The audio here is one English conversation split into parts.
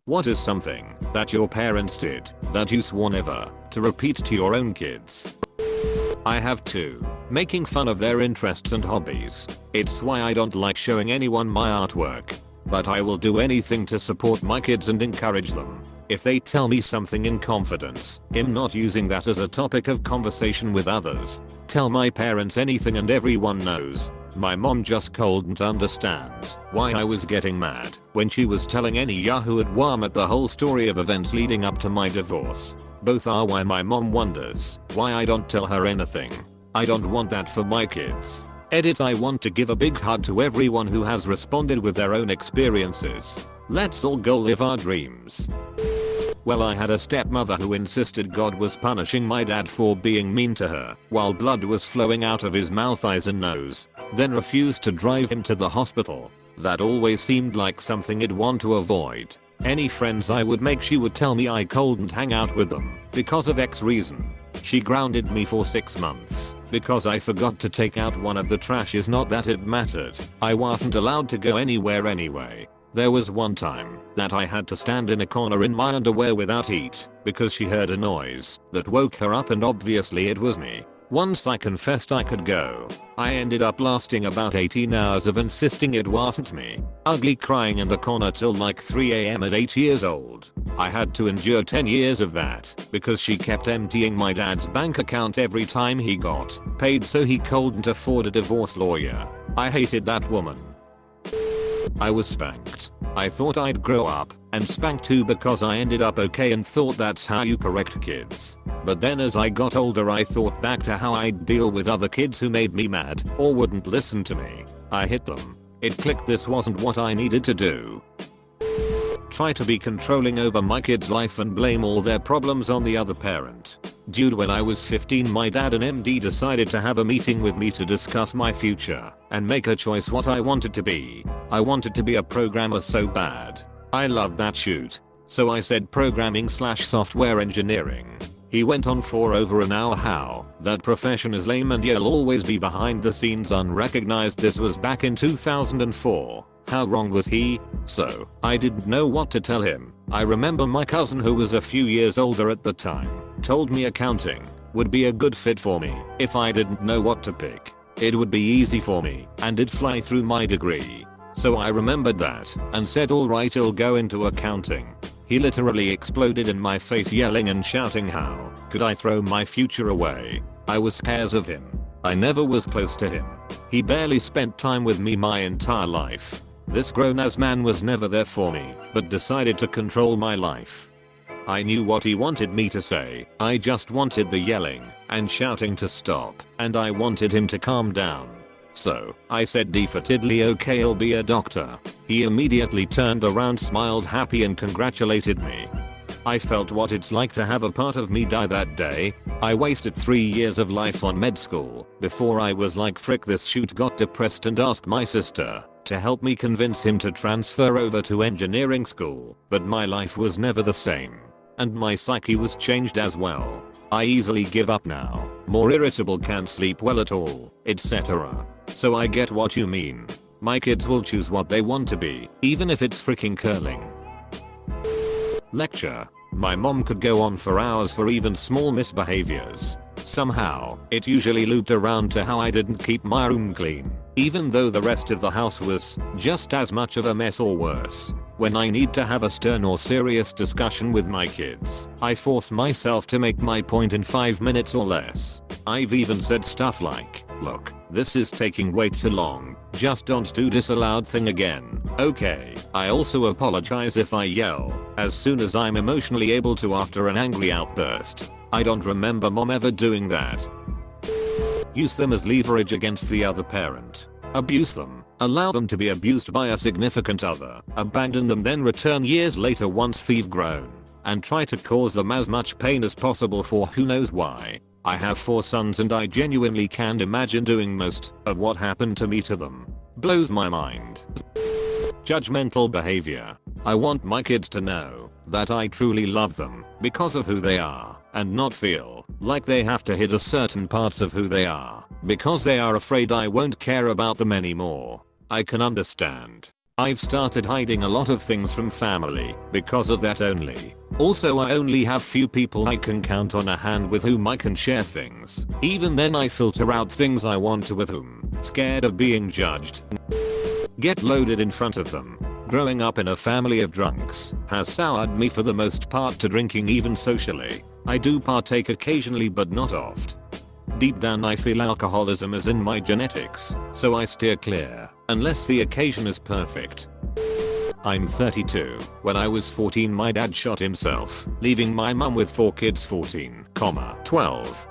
What is something that your parents did that you swore never to repeat to your own kids? I have two. Making fun of their interests and hobbies. It's why I don't like showing anyone my artwork. But I will do anything to support my kids and encourage them. If they tell me something in confidence, I'm not using that as a topic of conversation with others. Tell my parents anything and everyone knows. My mom just couldn't understand why I was getting mad when she was telling any yahoo at Walmart the whole story of events leading up to my divorce. Both are why my mom wonders why I don't tell her anything. I don't want that for my kids. Edit. I want to give a big hug to everyone who has responded with their own experiences. Let's all go live our dreams. Well, I had a stepmother who insisted God was punishing my dad for being mean to her while blood was flowing out of his mouth, eyes and nose, then refused to drive him to the hospital. That always seemed like something I'd want to avoid. Any friends I would make, she would tell me I couldn't hang out with them because of X reason. She grounded me for 6 months because I forgot to take out one of the trashes. Not that it mattered, I wasn't allowed to go anywhere anyway. There was one time that I had to stand in a corner in my underwear without eat because she heard a noise that woke her up, and obviously it was me. Once I confessed I could go, I ended up lasting about 18 hours of insisting it wasn't me. Ugly crying in the corner till like 3 AM at 8 years old. I had to endure 10 years of that because she kept emptying my dad's bank account every time he got paid, so he couldn't afford a divorce lawyer. I hated that woman. I was spanked. I thought I'd grow up and spank too because I ended up okay and thought that's how you correct kids. But then as I got older, I thought back to how I'd deal with other kids who made me mad or wouldn't listen to me. I hit them. It clicked, this wasn't what I needed to do. Try to be controlling over my kid's life and blame all their problems on the other parent. Dude, when I was 15, my dad and MD decided to have a meeting with me to discuss my future and make a choice what I wanted to be. I wanted to be a programmer so bad. I loved that shoot. So I said programming/software engineering. He went on for over an hour how that profession is lame and you'll always be behind the scenes unrecognized. This was back in 2004. How wrong was he? So I didn't know what to tell him. I remember my cousin, who was a few years older at the time, told me accounting would be a good fit for me if I didn't know what to pick. It would be easy for me and it'd fly through my degree. So I remembered that and said alright, I'll go into accounting. He literally exploded in my face, yelling and shouting how could I throw my future away. I was scared of him. I never was close to him. He barely spent time with me my entire life. This grown-ass man was never there for me, but decided to control my life. I knew what he wanted me to say. I just wanted the yelling and shouting to stop, and I wanted him to calm down. So I said defeatedly, okay, I'll be a doctor. He immediately turned around, smiled happy and congratulated me. I felt what it's like to have a part of me die that day. I wasted 3 years of life on med school before I was like, frick this shoot, got depressed and asked my sister to help me convince him to transfer over to engineering school, but my life was never the same. And my psyche was changed as well. I easily give up now, more irritable, can't sleep well at all, etc. So I get what you mean. My kids will choose what they want to be, even if it's freaking curling. Lecture. My mom could go on for hours for even small misbehaviors. Somehow, it usually looped around to how I didn't keep my room clean, even though the rest of the house was just as much of a mess or worse. When I need to have a stern or serious discussion with my kids, I force myself to make my point in 5 minutes or less. I've even said stuff like, look, this is taking way too long, just don't do this aloud thing again, okay? I also apologize if I yell as soon as I'm emotionally able to after an angry outburst. I don't remember mom ever doing that. Use them as leverage against the other parent. Abuse them. Allow them to be abused by a significant other. Abandon them, then return years later once they've grown, and try to cause them as much pain as possible for who knows why. I have 4 sons and I genuinely can't imagine doing most of what happened to me to them. Blows my mind. Judgmental behavior. I want my kids to know that I truly love them because of who they are, and not feel like they have to hide certain parts of who they are because they are afraid I won't care about them anymore. I can understand I've started hiding a lot of things from family because of that only. Also, I only have few people I can count on a hand with whom I can share things. Even then I filter out things I want to with whom, scared of being judged. Get loaded in front of them. Growing up in a family of drunks has soured me for the most part to drinking even socially. I do partake occasionally but not oft. Deep down I feel alcoholism is in my genetics, so I steer clear, unless the occasion is perfect. I'm 32. When I was 14 my dad shot himself, leaving my mum with 4 kids 14, 12,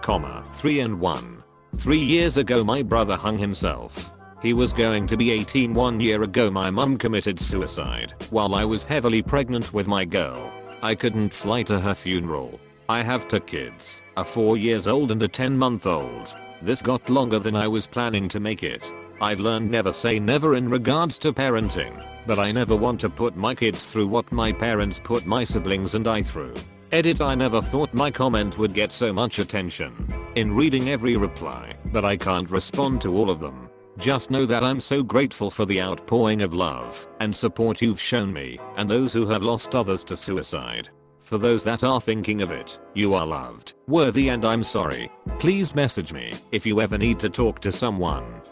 3 and 1. 3 years ago my brother hung himself. He was going to be 18 1 year ago my mum committed suicide while I was heavily pregnant with my girl. I couldn't fly to her funeral. I have 2 kids, a 4 years old and a 10-month-old. This got longer than I was planning to make it. I've learned never say never in regards to parenting, but I never want to put my kids through what my parents put my siblings and I through. Edit. I never thought my comment would get so much attention. In reading every reply, but I can't respond to all of them. Just know that I'm so grateful for the outpouring of love and support you've shown me and those who have lost others to suicide. For those that are thinking of it, you are loved, worthy and I'm sorry. Please message me if you ever need to talk to someone.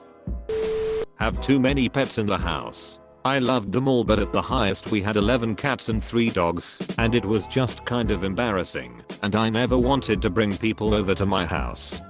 Have too many pets in the house. I loved them all but at the highest we had 11 cats and 3 dogs and it was just kind of embarrassing and I never wanted to bring people over to my house.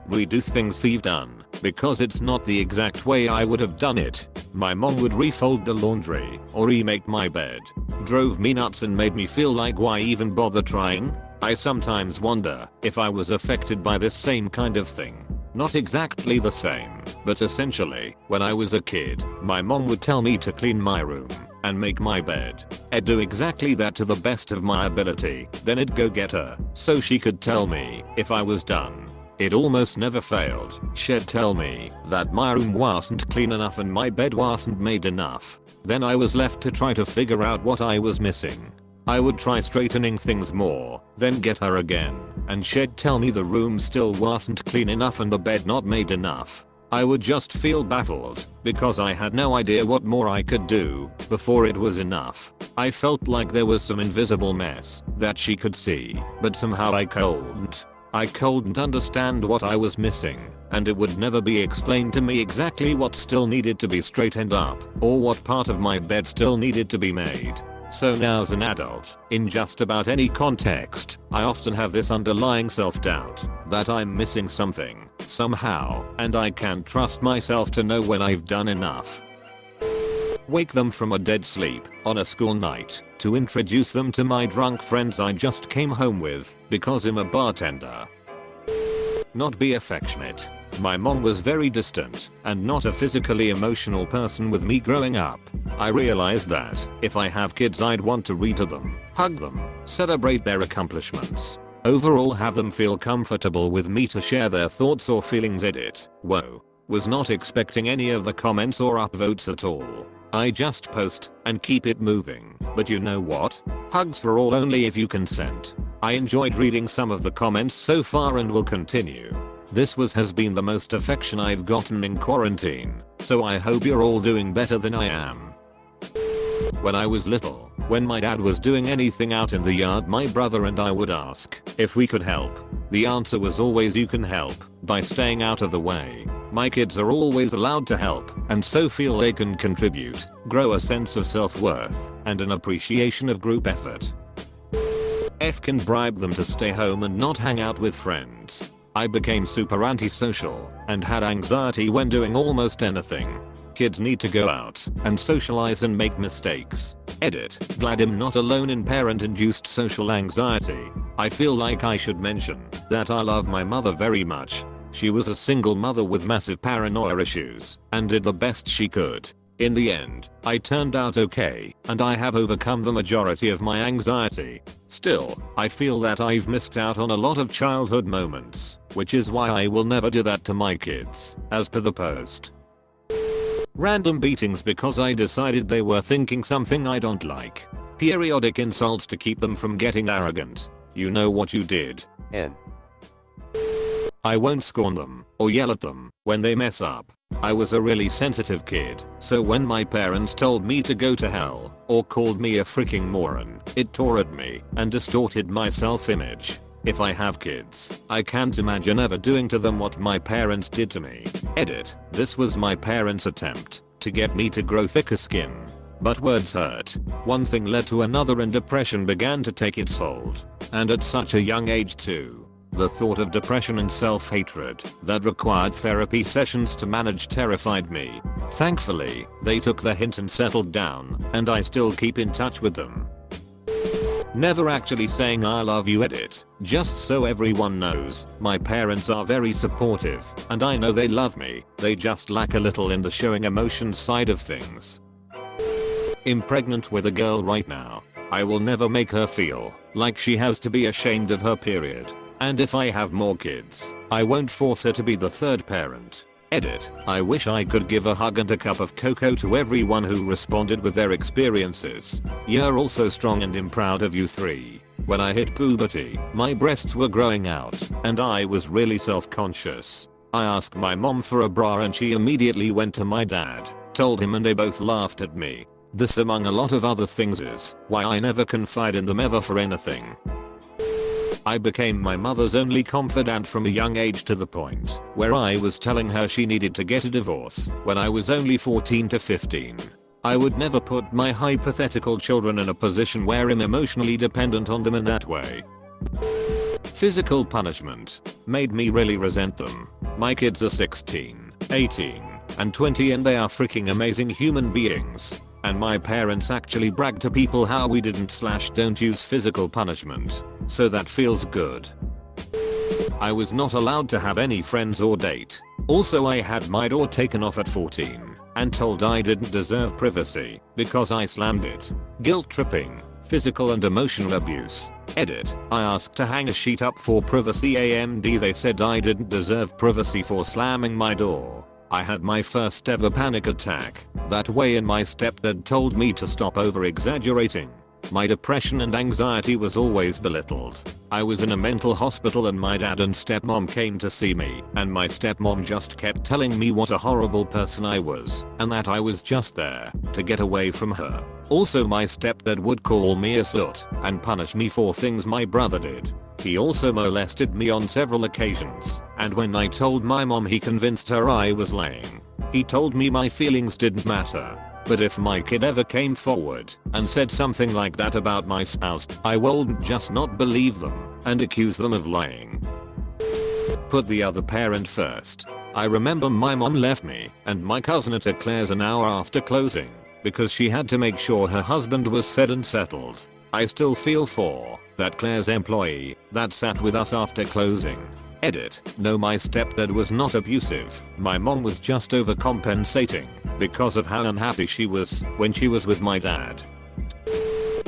Redo things we've done because it's not the exact way I would have done it. My mom would refold the laundry or remake my bed. Drove me nuts and made me feel like why even bother trying? I sometimes wonder if I was affected by this same kind of thing. Not exactly the same, but essentially, when I was a kid, my mom would tell me to clean my room and make my bed. I'd do exactly that to the best of my ability, then I'd go get her so she could tell me if I was done. It almost never failed. She'd tell me that my room wasn't clean enough and my bed wasn't made enough. Then I was left to try to figure out what I was missing. I would try straightening things more, then get her again, and she'd tell me the room still wasn't clean enough and the bed not made enough. I would just feel baffled, because I had no idea what more I could do before it was enough. I felt like there was some invisible mess that she could see, but somehow I couldn't understand what I was missing, and it would never be explained to me exactly what still needed to be straightened up, or what part of my bed still needed to be made. So now as an adult, in just about any context, I often have this underlying self-doubt that I'm missing something, somehow, and I can't trust myself to know when I've done enough. Wake them from a dead sleep on a school night to introduce them to my drunk friends I just came home with because I'm a bartender. Not be affectionate. My mom was very distant and not a physically emotional person with me growing up. I realized that if I have kids I'd want to read to them, hug them, celebrate their accomplishments. Overall have them feel comfortable with me to share their thoughts or feelings. Edit. Whoa. Was not expecting any of the comments or upvotes at all. I just post and keep it moving. But you know what? Hugs for all only if you consent. I enjoyed reading some of the comments so far and will continue. This has been the most affection I've gotten in quarantine, so I hope you're all doing better than I am. When I was little, when my dad was doing anything out in the yard my brother and I would ask if we could help. The answer was always you can help by staying out of the way. My kids are always allowed to help and so feel they can contribute, grow a sense of self-worth and an appreciation of group effort. F can bribe them to stay home and not hang out with friends. I became super antisocial and had anxiety when doing almost anything. Kids need to go out and socialize and make mistakes. Edit. Glad I'm not alone in parent-induced social anxiety. I feel like I should mention that I love my mother very much. She was a single mother with massive paranoia issues and did the best she could. In the end, I turned out okay, and I have overcome the majority of my anxiety. Still, I feel that I've missed out on a lot of childhood moments, which is why I will never do that to my kids, as per the post. Random beatings because I decided they were thinking something I don't like. Periodic insults to keep them from getting arrogant. You know what you did. N. I won't scorn them or yell at them when they mess up. I was a really sensitive kid, so when my parents told me to go to hell, or called me a freaking moron, it tore at me and distorted my self-image. If I have kids, I can't imagine ever doing to them what my parents did to me. Edit. This was my parents' attempt to get me to grow thicker skin. But words hurt. One thing led to another and depression began to take its hold. And at such a young age too. The thought of depression and self-hatred that required therapy sessions to manage terrified me. Thankfully, they took the hint and settled down, and I still keep in touch with them. Never actually saying I love you. Edit. Just so everyone knows, my parents are very supportive, and I know they love me, they just lack a little in the showing emotions side of things. I'm pregnant with a girl right now. I will never make her feel like she has to be ashamed of her period. And if I have more kids, I won't force her to be the third parent. Edit. I wish I could give a hug and a cup of cocoa to everyone who responded with their experiences. You're also strong and I'm proud of you 3. When I hit puberty, my breasts were growing out, and I was really self-conscious. I asked my mom for a bra and she immediately went to my dad, told him, and they both laughed at me. This, among a lot of other things, is why I never confide in them ever for anything. I became my mother's only confidant from a young age, to the point where I was telling her she needed to get a divorce when I was only 14 to 15. I would never put my hypothetical children in a position where I'm emotionally dependent on them in that way. Physical punishment made me really resent them. My kids are 16, 18, and 20, and they are freaking amazing human beings. And my parents actually brag to people how we don't use physical punishment. So that feels good. I was not allowed to have any friends or date. Also, I had my door taken off at 14 and told I didn't deserve privacy because I slammed it. Guilt tripping, physical and emotional abuse. Edit. I asked to hang a sheet up for privacy and they said I didn't deserve privacy for slamming my door. I had my first ever panic attack that way, and my stepdad told me to stop over exaggerating. My depression and anxiety was always belittled. I was in a mental hospital and my dad and stepmom came to see me, and my stepmom just kept telling me what a horrible person I was and that I was just there to get away from her. Also, my stepdad would call me a slut and punish me for things my brother did. He also molested me on several occasions, and when I told my mom, he convinced her I was lying. He told me my feelings didn't matter. But if my kid ever came forward and said something like that about my spouse, I wouldn't just not believe them and accuse them of lying. Put the other parent first. I remember my mom left me and my cousin at Claire's an hour after closing because she had to make sure her husband was fed and settled. I still feel for that Claire's employee that sat with us after closing. Edit. No, my stepdad was not abusive. My mom was just overcompensating because of how unhappy she was when she was with my dad.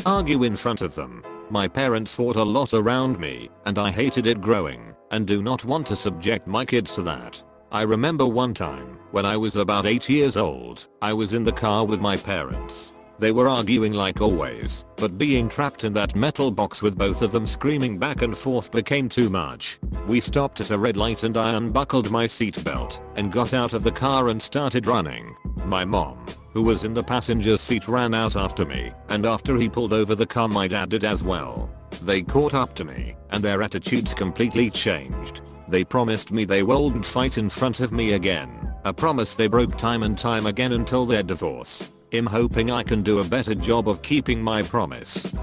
Argue in front of them. My parents fought a lot around me and I hated it growing and do not want to subject my kids to that. I remember one time when I was about 8 years old, I was in the car with my parents. They were arguing like always, but being trapped in that metal box with both of them screaming back and forth became too much. We stopped at a red light and I unbuckled my seatbelt and got out of the car and started running. My mom, who was in the passenger seat, ran out after me, and after he pulled over the car, my dad did as well. They caught up to me and their attitudes completely changed. They promised me they wouldn't fight in front of me again, a promise they broke time and time again until their divorce. I'm hoping I can do a better job of keeping my promise.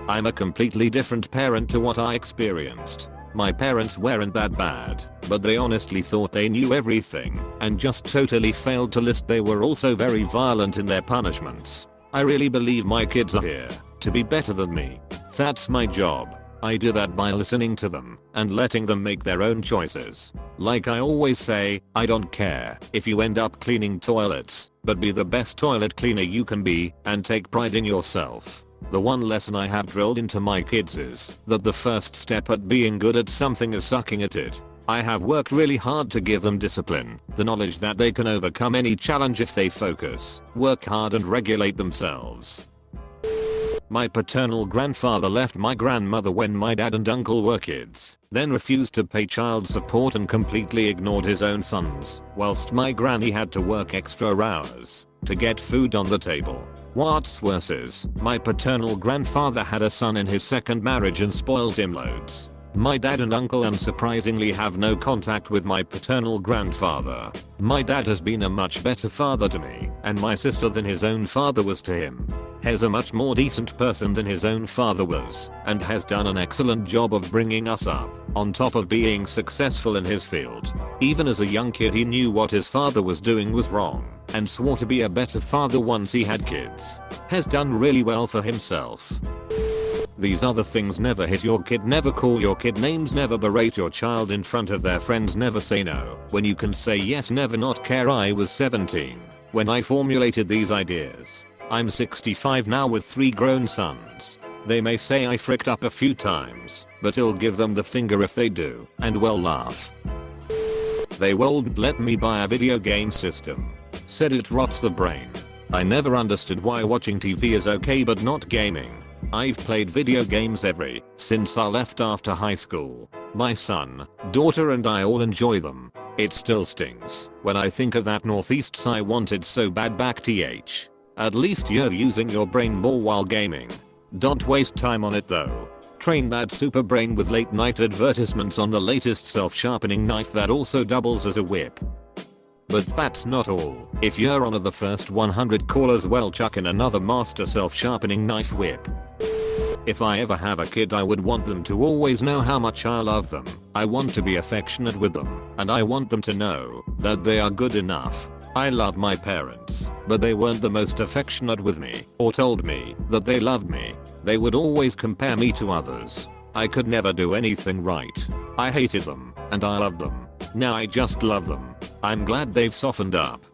I'm a completely different parent to what I experienced. My parents weren't that bad, but they honestly thought they knew everything and just totally failed to list they were also very violent in their punishments. I really believe my kids are here to be better than me. That's my job. I do that by listening to them and letting them make their own choices. Like I always say, I don't care if you end up cleaning toilets, but be the best toilet cleaner you can be and take pride in yourself. The one lesson I have drilled into my kids is that the first step at being good at something is sucking at it. I have worked really hard to give them discipline, the knowledge that they can overcome any challenge if they focus, work hard and regulate themselves. My paternal grandfather left my grandmother when my dad and uncle were kids, then refused to pay child support and completely ignored his own sons, whilst my granny had to work extra hours to get food on the table. What's worse is, my paternal grandfather had a son in his second marriage and spoiled him loads. My dad and uncle unsurprisingly have no contact with my paternal grandfather. My dad has been a much better father to me and my sister than his own father was to him. He's a much more decent person than his own father was, and has done an excellent job of bringing us up, on top of being successful in his field. Even as a young kid he knew what his father was doing was wrong, and swore to be a better father once he had kids. Has done really well for himself. These other things: never hit your kid, never call your kid names, never berate your child in front of their friends, never say no when you can say yes, never not care. I was 17 when I formulated these ideas. I'm 65 now with 3 grown sons. They may say I fricked up a few times, but I'll give them the finger if they do, and well laugh. They won't let me buy a video game system. Said it rots the brain. I never understood why watching TV is okay but not gaming. I've played video games since I left after high school. My son, daughter and I all enjoy them. It still stings when I think of that Northeast I wanted so bad back th. At least you're using your brain more while gaming. Don't waste time on it though. Train that super brain with late night advertisements on the latest self-sharpening knife that also doubles as a whip. But that's not all. If you're one of the first 100 callers, well, chuck in another master self-sharpening knife whip. If I ever have a kid, I would want them to always know how much I love them. I want to be affectionate with them, and I want them to know that they are good enough. I love my parents, but they weren't the most affectionate with me, or told me that they loved me. They would always compare me to others. I could never do anything right. I hated them, and I loved them. Now I just love them. I'm glad they've softened up.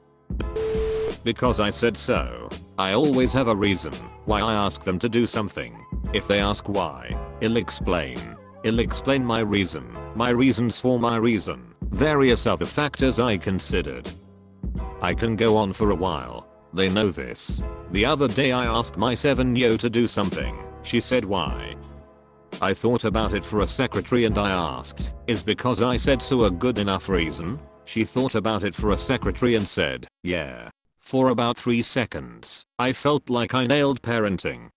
Because I said so. I always have a reason why I ask them to do something. If they ask why, I'll explain. I'll explain my reason, my reasons for my reason, various other factors I considered. I can go on for a while. They know this. The other day I asked my 7-year-old to do something. She said why. I thought about it for a secretary and I asked, is because I said so a good enough reason? She thought about it for a secretary and said, yeah. For about 3 seconds, I felt like I nailed parenting.